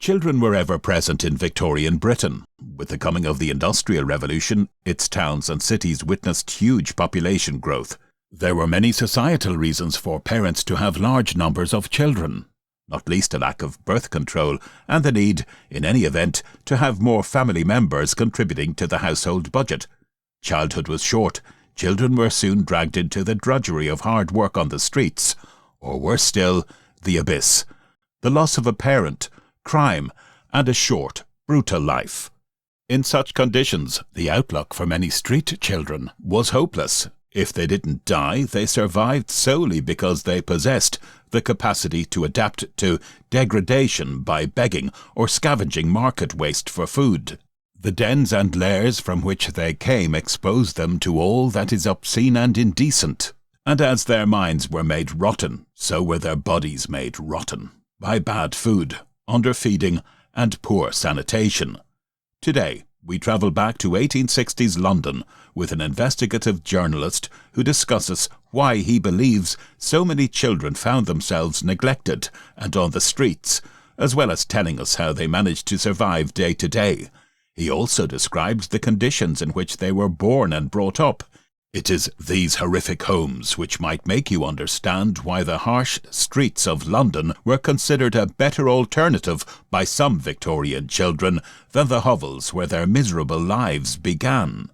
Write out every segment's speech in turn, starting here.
Children were ever present in Victorian Britain. With the coming of the Industrial Revolution, its towns and cities witnessed huge population growth. There were many societal reasons for parents to have large numbers of children, not least a lack of birth control and the need, in any event, to have more family members contributing to the household budget. Childhood was short. Children were soon dragged into the drudgery of hard work on the streets, or worse still, the abyss. The loss of a parent, crime, and a short, brutal life. In such conditions, the outlook for many street children was hopeless. If they didn't die, they survived solely because they possessed the capacity to adapt to degradation by begging or scavenging market waste for food. The dens and lairs from which they came exposed them to all that is obscene and indecent. And as their minds were made rotten, so were their bodies made rotten by bad food, underfeeding, and poor sanitation. Today, we travel back to 1860s London with an investigative journalist who discusses why he believes so many children found themselves neglected and on the streets, as well as telling us how they managed to survive day to day. He also describes the conditions in which they were born and brought up. It is these horrific homes which might make you understand why the harsh streets of London were considered a better alternative by some Victorian children than the hovels where their miserable lives began.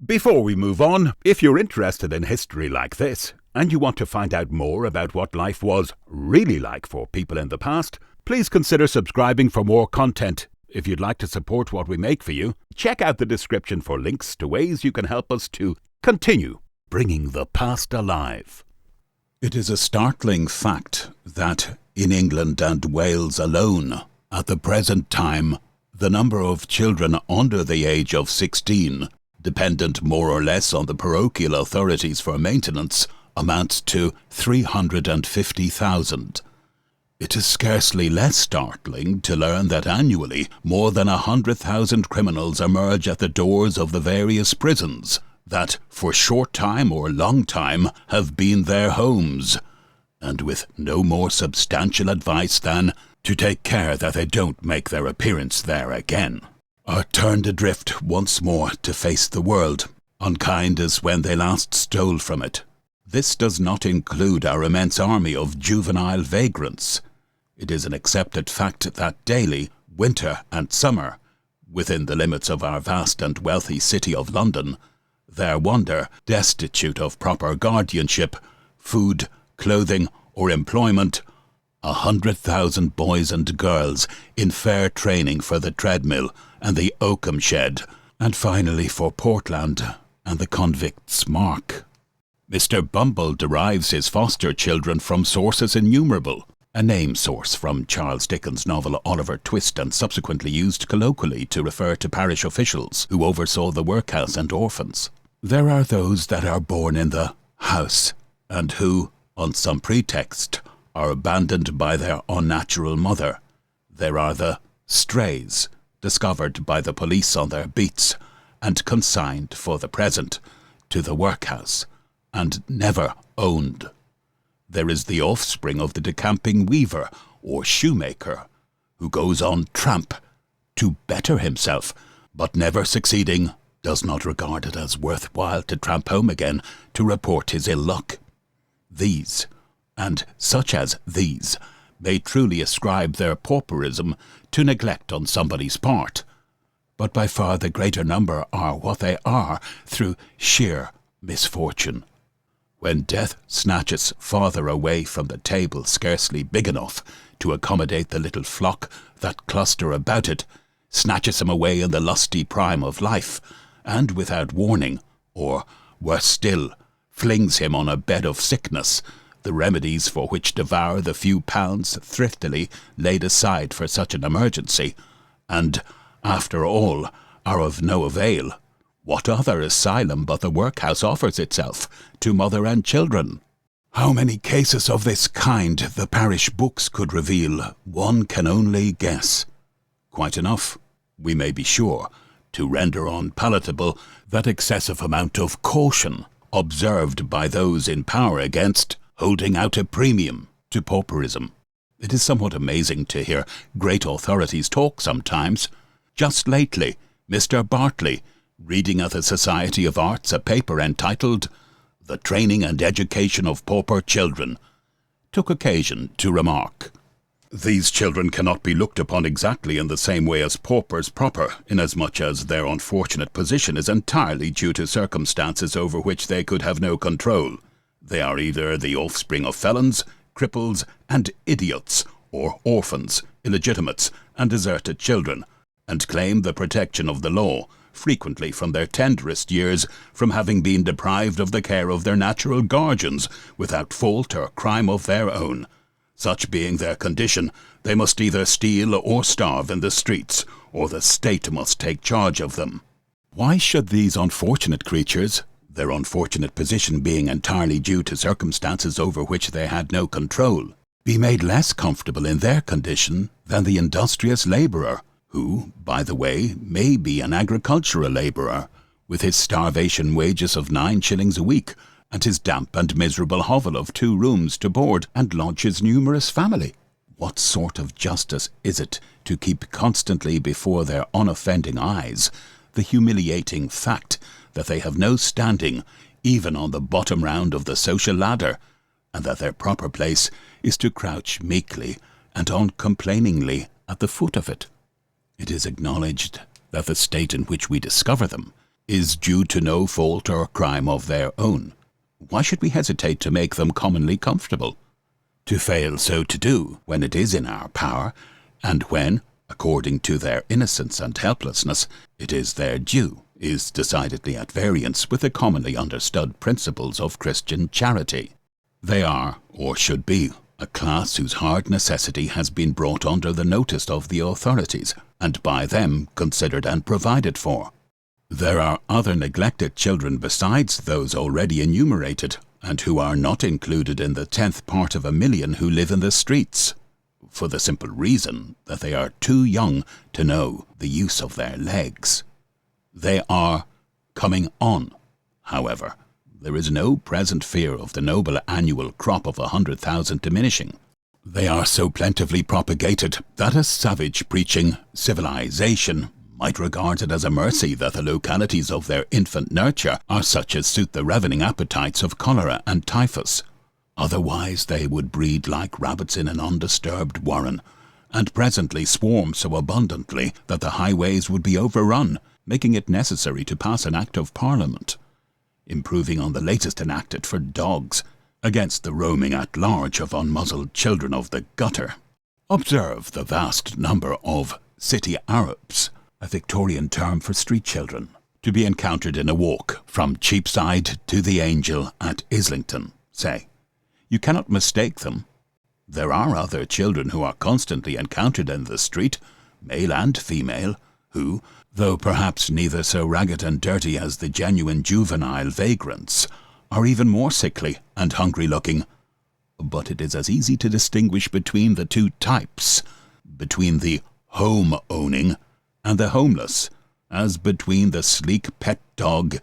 Before we move on, if you're interested in history like this, and you want to find out more about what life was really like for people in the past, please consider subscribing for more content. If you'd like to support what we make for you, check out the description for links to ways you can help us to continue bringing the past alive. It is a startling fact that in England and Wales alone, at the present time, the number of children under the age of 16, dependent more or less on the parochial authorities for maintenance, amounts to 350,000. It is scarcely less startling to learn that annually more than 100,000 criminals emerge at the doors of the various prisons that, for short time or long time, have been their homes, and with no more substantial advice than to take care that they don't make their appearance there again, are turned adrift once more to face the world, unkind as when they last stole from it. This does not include our immense army of juvenile vagrants. It is an accepted fact that daily, winter and summer, within the limits of our vast and wealthy city of London, there wander, destitute of proper guardianship, food, clothing, or employment, 100,000 boys and girls in fair training for the treadmill and the oakum shed, and finally for Portland and the convict's mark. Mr. Bumble derives his foster children from sources innumerable, a name source from Charles Dickens' novel Oliver Twist and subsequently used colloquially to refer to parish officials who oversaw the workhouse and orphans. There are those that are born in the house and who, on some pretext, are abandoned by their unnatural mother. There are the strays, discovered by the police on their beats and consigned for the present to the workhouse and never owned. There is the offspring of the decamping weaver or shoemaker who goes on tramp to better himself, but never succeeding, does not regard it as worthwhile to tramp home again to report his ill luck. These, and such as these, may truly ascribe their pauperism to neglect on somebody's part, but by far the greater number are what they are through sheer misfortune. When death snatches father away from the table scarcely big enough to accommodate the little flock that cluster about it, snatches him away in the lusty prime of life, and without warning, or, worse still, flings him on a bed of sickness, the remedies for which devour the few pounds thriftily laid aside for such an emergency, and, after all, are of no avail. What other asylum but the workhouse offers itself to mother and children? How many cases of this kind the parish books could reveal, one can only guess. Quite enough, we may be sure, to render unpalatable that excessive amount of caution observed by those in power against holding out a premium to pauperism. It is somewhat amazing to hear great authorities talk sometimes. Just lately, Mr. Bartley, reading at the Society of Arts a paper entitled The Training and Education of Pauper Children, took occasion to remark, "These children cannot be looked upon exactly in the same way as paupers proper, inasmuch as their unfortunate position is entirely due to circumstances over which they could have no control. They are either the offspring of felons, cripples, and idiots, or orphans, illegitimates, and deserted children, and claim the protection of the law, frequently from their tenderest years, from having been deprived of the care of their natural guardians, without fault or crime of their own. Such being their condition, they must either steal or starve in the streets, or the state must take charge of them. Why should these unfortunate creatures, their unfortunate position being entirely due to circumstances over which they had no control, be made less comfortable in their condition than the industrious labourer, who, by the way, may be an agricultural labourer, with his starvation wages of 9 shillings a week, and his damp and miserable hovel of 2 rooms to board and lodge his numerous family? What sort of justice is it to keep constantly before their unoffending eyes the humiliating fact that they have no standing even on the bottom round of the social ladder, and that their proper place is to crouch meekly and uncomplainingly at the foot of it? It is acknowledged that the state in which we discover them is due to no fault or crime of their own. Why should we hesitate to make them commonly comfortable? To fail so to do, when it is in our power, and when, according to their innocence and helplessness, it is their due, is decidedly at variance with the commonly understood principles of Christian charity. They are, or should be, a class whose hard necessity has been brought under the notice of the authorities, and by them considered and provided for. There are other neglected children besides those already enumerated, and who are not included in the 10th part of a million who live in the streets, for the simple reason that they are too young to know the use of their legs. They are coming on, however. There is no present fear of the noble annual crop of 100,000 diminishing. They are so plentifully propagated that a savage preaching civilization might regard it as a mercy that the localities of their infant nurture are such as suit the ravening appetites of cholera and typhus. Otherwise they would breed like rabbits in an undisturbed warren, and presently swarm so abundantly that the highways would be overrun, making it necessary to pass an Act of Parliament, improving on the latest enacted for dogs, against the roaming at large of unmuzzled children of the gutter. Observe the vast number of city Arabs, a Victorian term for street children, to be encountered in a walk from Cheapside to the Angel at Islington, say. You cannot mistake them. There are other children who are constantly encountered in the street, male and female, who, though perhaps neither so ragged and dirty as the genuine juvenile vagrants, are even more sickly and hungry-looking. But it is as easy to distinguish between the two types, between the home-owning and the homeless, as between the sleek pet dog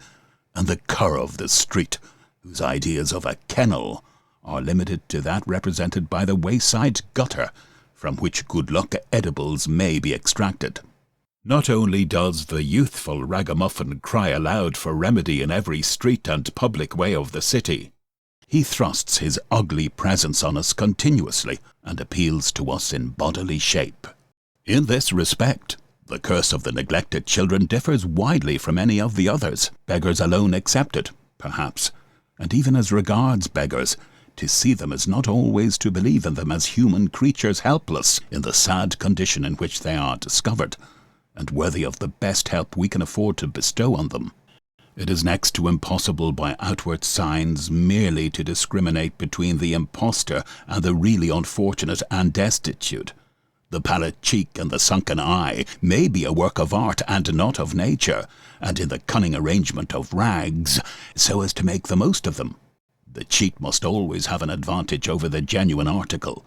and the cur of the street, whose ideas of a kennel are limited to that represented by the wayside gutter, from which good-luck edibles may be extracted. Not only does the youthful ragamuffin cry aloud for remedy in every street and public way of the city, he thrusts his ugly presence on us continuously and appeals to us in bodily shape. In this respect, the curse of the neglected children differs widely from any of the others, beggars alone excepted, perhaps, and even as regards beggars, to see them is not always to believe in them as human creatures helpless in the sad condition in which they are discovered, and worthy of the best help we can afford to bestow on them. It is next to impossible by outward signs merely to discriminate between the impostor and the really unfortunate and destitute. The pallid cheek and the sunken eye may be a work of art and not of nature, and in the cunning arrangement of rags, so as to make the most of them. The cheat must always have an advantage over the genuine article.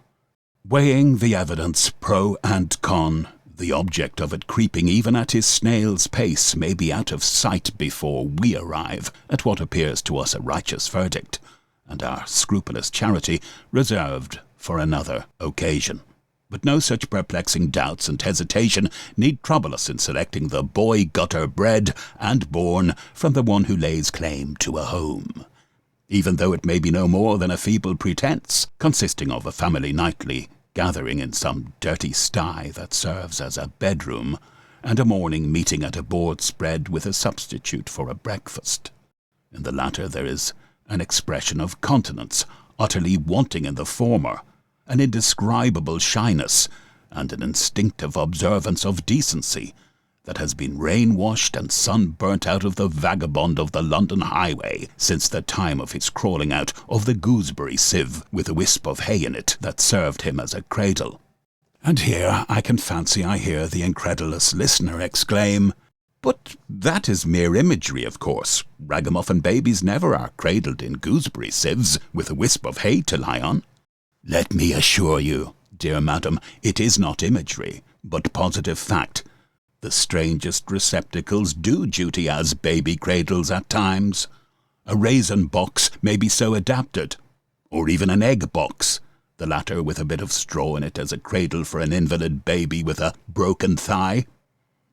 Weighing the evidence pro and con, the object of it creeping even at his snail's pace may be out of sight before we arrive at what appears to us a righteous verdict, and our scrupulous charity reserved for another occasion. But no such perplexing doubts and hesitation need trouble us in selecting the boy gutter bred and born from the one who lays claim to a home, even though it may be no more than a feeble pretence, consisting of a family nightly gathering in some dirty sty that serves as a bedroom, and a morning meeting at a board spread with a substitute for a breakfast. In the latter there is an expression of countenance utterly wanting in the former, an indescribable shyness, and an instinctive observance of decency that has been rain-washed and sun-burnt out of the vagabond of the London highway since the time of his crawling out of the gooseberry sieve with a wisp of hay in it that served him as a cradle. And here I can fancy I hear the incredulous listener exclaim, "But that is mere imagery, of course. Ragamuffin babies never are cradled in gooseberry sieves with a wisp of hay to lie on." Let me assure you, dear madam, it is not imagery, but positive fact. The strangest receptacles do duty as baby cradles at times. A raisin box may be so adapted, or even an egg box, the latter with a bit of straw in it as a cradle for an invalid baby with a broken thigh.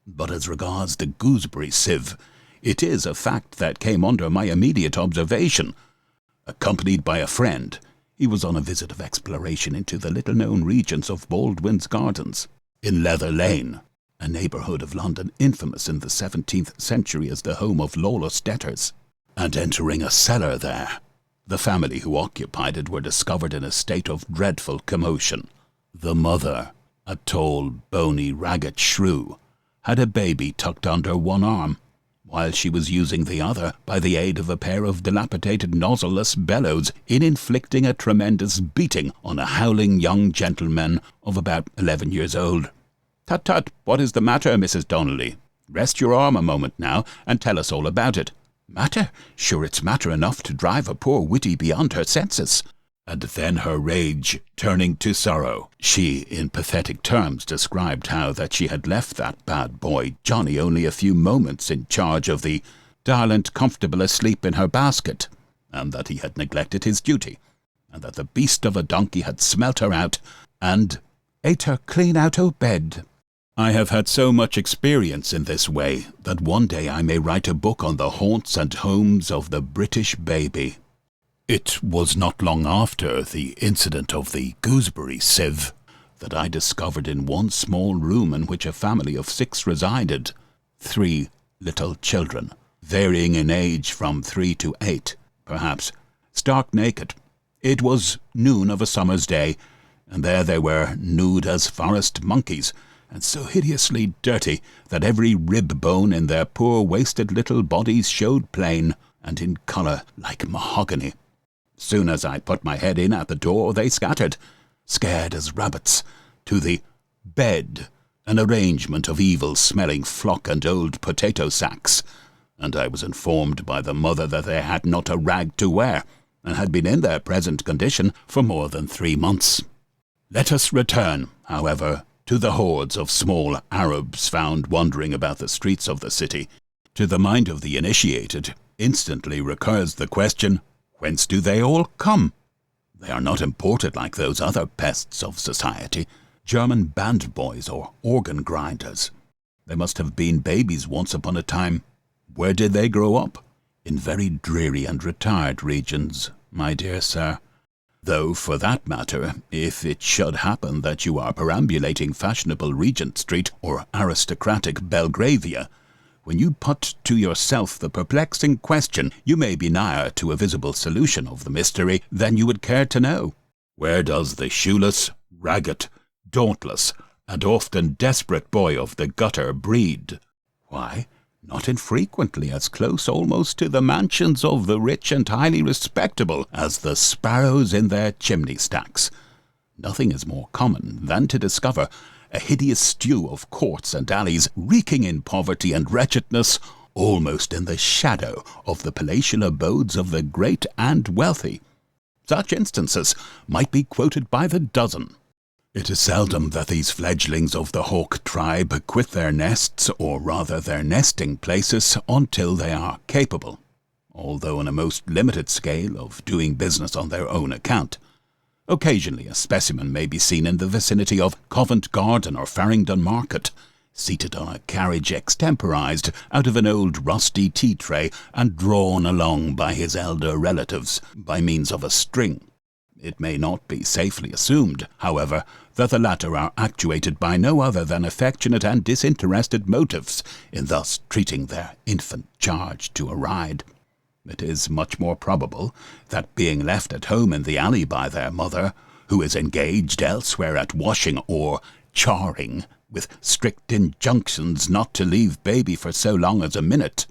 But as regards the gooseberry sieve, it is a fact that came under my immediate observation. Accompanied by a friend, he was on a visit of exploration into the little-known regions of Baldwin's Gardens, in Leather Lane, a neighbourhood of London infamous in the 17th century as the home of lawless debtors. And entering a cellar there, the family who occupied it were discovered in a state of dreadful commotion. The mother, a tall, bony, ragged shrew, had a baby tucked under one arm, while she was using the other by the aid of a pair of dilapidated nozzle-less bellows in inflicting a tremendous beating on a howling young gentleman of about 11 years old. "Tut, tut, what is the matter, Mrs. Donnelly? Rest your arm a moment now, and tell us all about it." "Matter? Sure it's matter enough to drive a poor widdy beyond her senses." And then her rage turning to sorrow, she in pathetic terms described how that she had left that bad boy Johnny only a few moments in charge of the darlint comfortable asleep in her basket, and that he had neglected his duty, and that the beast of a donkey had smelt her out and ate her clean out o' bed. I have had so much experience in this way that one day I may write a book on the haunts and homes of the British baby. It was not long after the incident of the gooseberry sieve that I discovered in one small room in which a family of 6 resided 3 little children, varying in age from 3 to 8, perhaps, stark naked. It was noon of a summer's day, and there they were, nude as forest monkeys, and so hideously dirty that every rib bone in their poor wasted little bodies showed plain, and in colour like mahogany. Soon as I put my head in at the door, they scattered, scared as rabbits, to the bed, an arrangement of evil-smelling flock and old potato sacks, and I was informed by the mother that they had not a rag to wear, and had been in their present condition for more than 3 months. Let us return, however, to the hordes of small Arabs found wandering about the streets of the city. To the mind of the initiated instantly recurs the question, whence do they all come? They are not imported like those other pests of society, German band boys or organ grinders. They must have been babies once upon a time. Where did they grow up? In very dreary and retired regions, my dear sir. Though, for that matter, if it should happen that you are perambulating fashionable Regent Street or aristocratic Belgravia, when you put to yourself the perplexing question, you may be nigher to a visible solution of the mystery than you would care to know. Where does the shoeless, ragged, dauntless, and often desperate boy of the gutter breed? Why, not infrequently as close almost to the mansions of the rich and highly respectable as the sparrows in their chimney stacks. Nothing is more common than to discover a hideous stew of courts and alleys reeking in poverty and wretchedness, almost in the shadow of the palatial abodes of the great and wealthy. Such instances might be quoted by the dozen. It is seldom that these fledglings of the hawk tribe quit their nests, or rather their nesting places, until they are capable, although on a most limited scale, of doing business on their own account. Occasionally a specimen may be seen in the vicinity of Covent Garden or Farringdon Market, seated on a carriage extemporized out of an old rusty tea tray and drawn along by his elder relatives by means of a string. It may not be safely assumed, however, that the latter are actuated by no other than affectionate and disinterested motives in thus treating their infant charge to a ride. It is much more probable that, being left at home in the alley by their mother, who is engaged elsewhere at washing or charring, with strict injunctions not to leave baby for so long as a minute,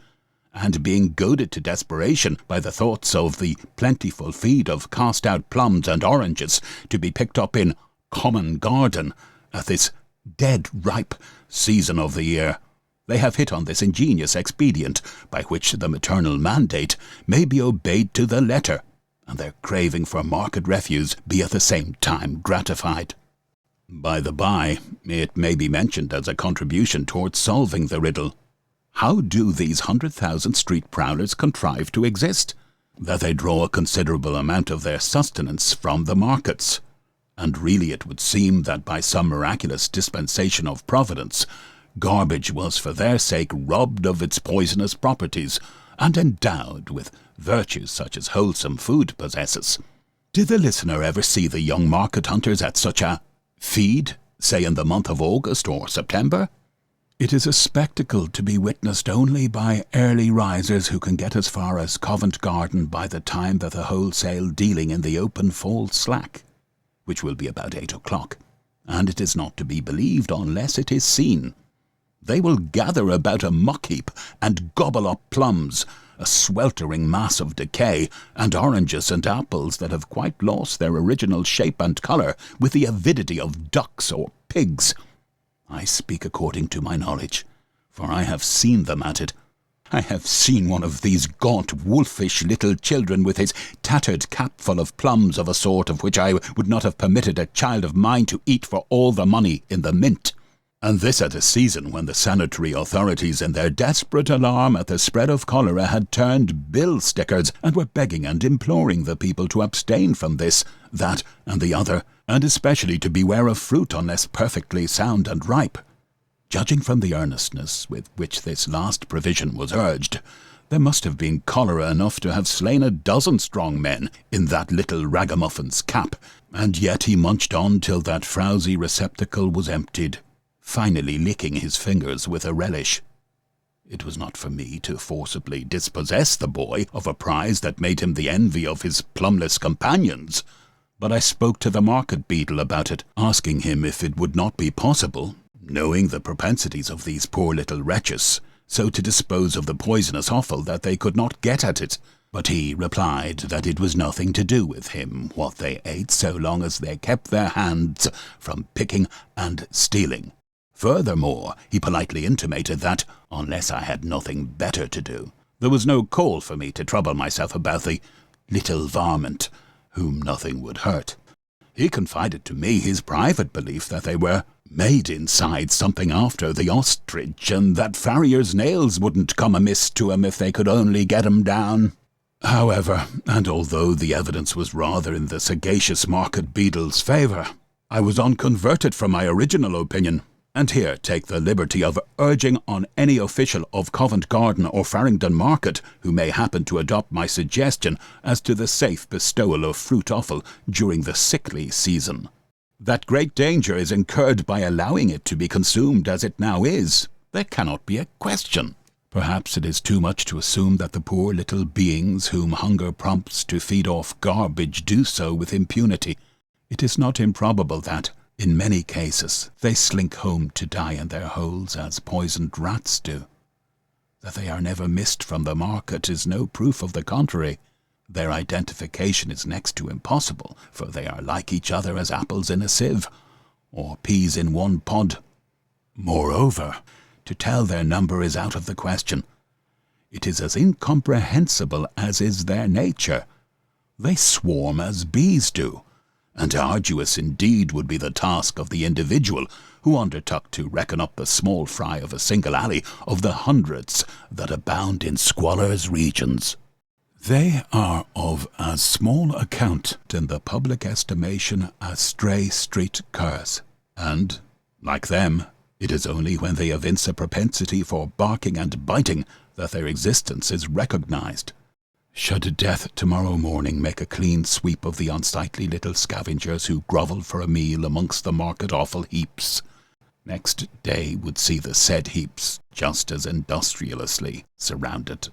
and being goaded to desperation by the thoughts of the plentiful feed of cast-out plums and oranges to be picked up in common garden at this dead-ripe season of the year, they have hit on this ingenious expedient by which the maternal mandate may be obeyed to the letter, and their craving for market refuse be at the same time gratified. By the by, it may be mentioned as a contribution towards solving the riddle. How do these 100,000 street prowlers contrive to exist? That they draw a considerable amount of their sustenance from the markets. And really it would seem that by some miraculous dispensation of Providence, garbage was for their sake robbed of its poisonous properties, and endowed with virtues such as wholesome food possesses. Did the listener ever see the young market hunters at such a feed, say in the month of August or September? It is a spectacle to be witnessed only by early risers who can get as far as Covent Garden by the time that the wholesale dealing in the open falls slack, which will be about 8 o'clock, and it is not to be believed unless it is seen. They will gather about a muck-heap and gobble up plums, a sweltering mass of decay, and oranges and apples that have quite lost their original shape and colour with the avidity of ducks or pigs. I speak according to my knowledge, for I have seen them at it. I have seen one of these gaunt, wolfish little children with his tattered cap full of plums of a sort of which I would not have permitted a child of mine to eat for all the money in the mint. And this at a season when the sanitary authorities, in their desperate alarm at the spread of cholera, had turned bill stickers and were begging and imploring the people to abstain from this, that, and the other, and especially to beware of fruit unless perfectly sound and ripe. Judging from the earnestness with which this last provision was urged, there must have been cholera enough to have slain a dozen strong men in that little ragamuffin's cap, and yet he munched on till that frowsy receptacle was emptied, finally licking his fingers with a relish. It was not for me to forcibly dispossess the boy of a prize that made him the envy of his plumless companions, but I spoke to the market beadle about it, asking him if it would not be possible, knowing the propensities of these poor little wretches, so to dispose of the poisonous offal that they could not get at it. But he replied that it was nothing to do with him what they ate so long as they kept their hands from picking and stealing. Furthermore, he politely intimated that, unless I had nothing better to do, there was no call for me to trouble myself about the little varmint, whom nothing would hurt. He confided to me his private belief that they were made inside something after the ostrich, and that farrier's nails wouldn't come amiss to 'em if they could only get 'em down. However, and although the evidence was rather in the sagacious market beadle's favour, I was unconverted from my original opinion, and here take the liberty of urging on any official of Covent Garden or Farringdon Market who may happen to adopt my suggestion as to the safe bestowal of fruit offal during the sickly season, that great danger is incurred by allowing it to be consumed as it now is. There cannot be a question. Perhaps it is too much to assume that the poor little beings whom hunger prompts to feed off garbage do so with impunity. It is not improbable that, in many cases, they slink home to die in their holes as poisoned rats do. That they are never missed from the market is no proof of the contrary. Their identification is next to impossible, for they are like each other as apples in a sieve, or peas in one pod. Moreover, to tell their number is out of the question. It is as incomprehensible as is their nature. They swarm as bees do, and arduous indeed would be the task of the individual who undertook to reckon up the small fry of a single alley of the hundreds that abound in squalor's regions. They are of as small account in the public estimation as stray street curs, and, like them, it is only when they evince a propensity for barking and biting that their existence is recognized. Should death tomorrow morning make a clean sweep of the unsightly little scavengers who grovel for a meal amongst the market offal heaps, next day would see the said heaps just as industriously surrounded.